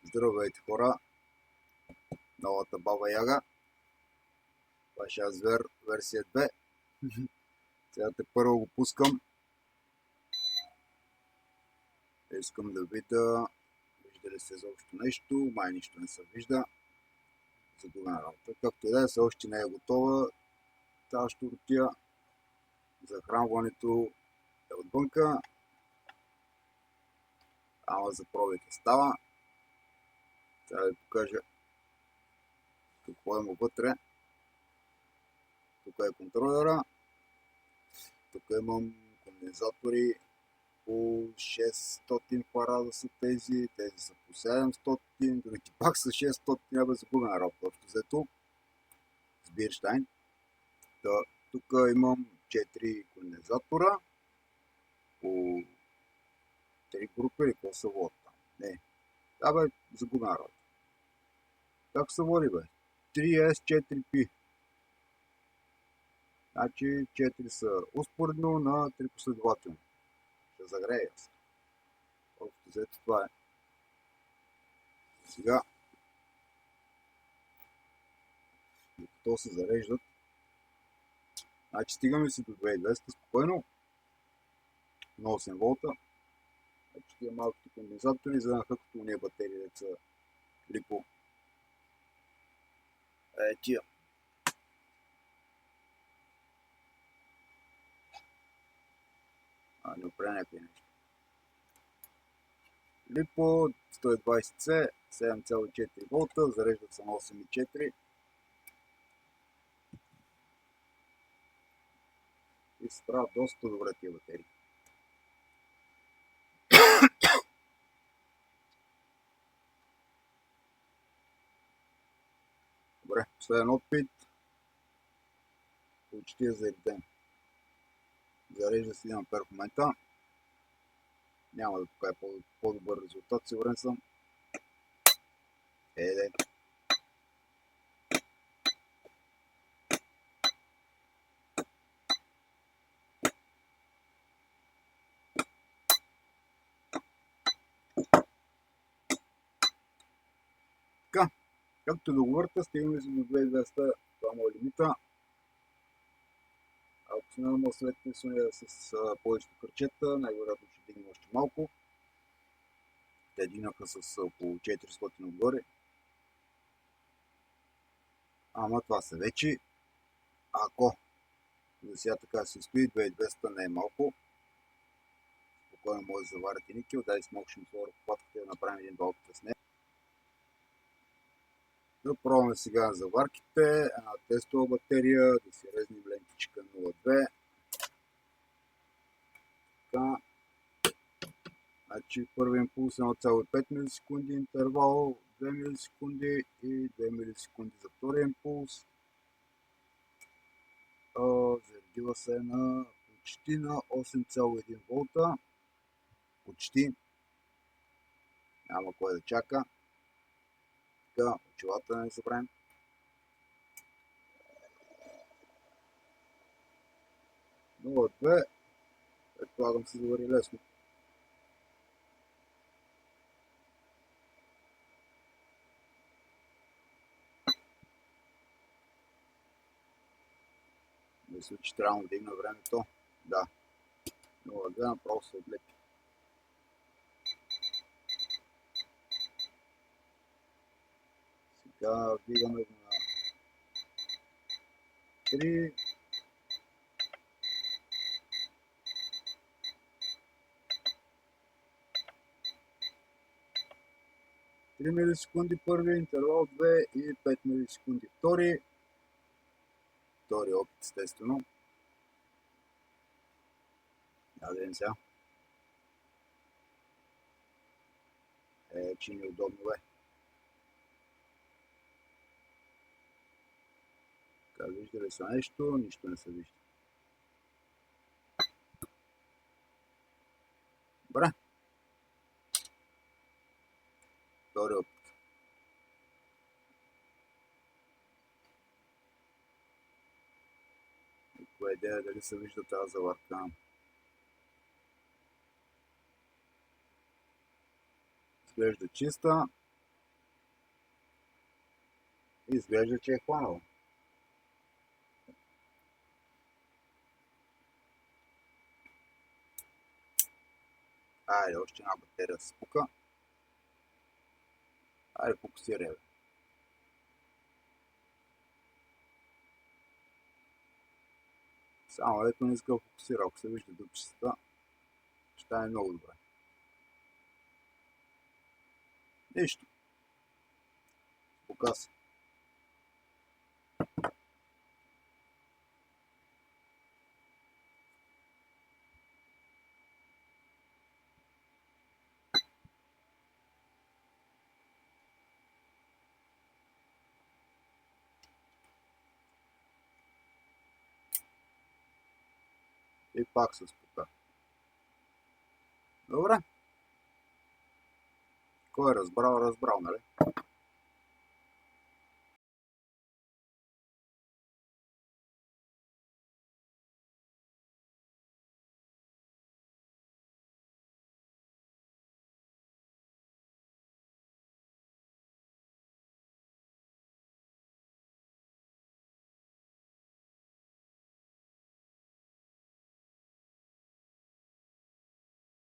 Здравейте, хора! Новата Баба Яга. Вашия звер версия 2. Сега първо го пускам. Искам да видя вижда ли се изобщо нещо. Май нищо не се вижда. Загубена работа. Както и да е, все още не е готова тази щуротия. Захранването е отвънка. Ама за пробите става. Сега да ви покажа какво има вътре. Тук е контролера. Тук имам кондензатори по 600 фарада са тези са по 700, другите пак са 600, абе загубена работа общо взето. С Бирштайн. Тук имам 4 кондензатора по 3 групи или какво се води там. Не. Абе, загубена работа. Как се води, бе? 3S4P. Значи 4 са успоредно на 3 последователно. Ще загрея се. Общо взето това е. Сега, докато се зареждат, значи стигаме си до 2200 спокойно, на 8 волта. Значи тия малките кондензатори, за да като уния батерии деца липо. Тия. Не опре някакви нещо. Липо 120C, 7,4 волта, зареждат се на 8,4. И се правят доста добре тия батерии. Добре, последен опит. Почти е зареден. Зарежда си 1 ампер в момента. Няма да покажа по-добър резултат, сигурен съм. Еде. Така, както договората, стигаме си до 2200, това му е лимита. Ако сме имал светни суния с повечето кръчета, най-вероятно ще дигнем още малко. Те дигнаха с около 400 отгоре. Ама това са вече. Ако за сега така се стои, 2200 не е малко. Спокойно може да заварите никел, дай смокшим флора попатката да направим един-два опита с нея. Да пробваме сега заварките, една тестова батерия, да си резнем лентичка 0,2. Така. Значи първи импулс 1,5 милисекунди интервал, 2 милисекунди и 2 милисекунди за втория импулс. Заредила се на почти на 8,1 волта. Почти. Няма кой да чака. Така, очилата да не забравим. Нула 2. Предполагам се завари лесно. Мисля, че трябва да вдигна времето. Да. 0,2 направо се отлепи. Сега вдигаме на 3. Три милисекунди първи, интервал 2 и 5 милисекунди втори. Втори опит, естествено. Да видим сега. Че неудобно бе. Така, вижда ли се нещо? Нищо не се вижда. Добре. Втори опит. Каква идея дали се вижда тази заварка? Изглежда чиста. Изглежда, че е хванал. Айде, още една батерия се спука. Айде, фокусирай, бе. Само ето не иска да фокусира. Ако се вижда дупчицата, ще стане много добре. Нищо. Спука се. И пак се спука. Добре. Кой е разбрал, нали?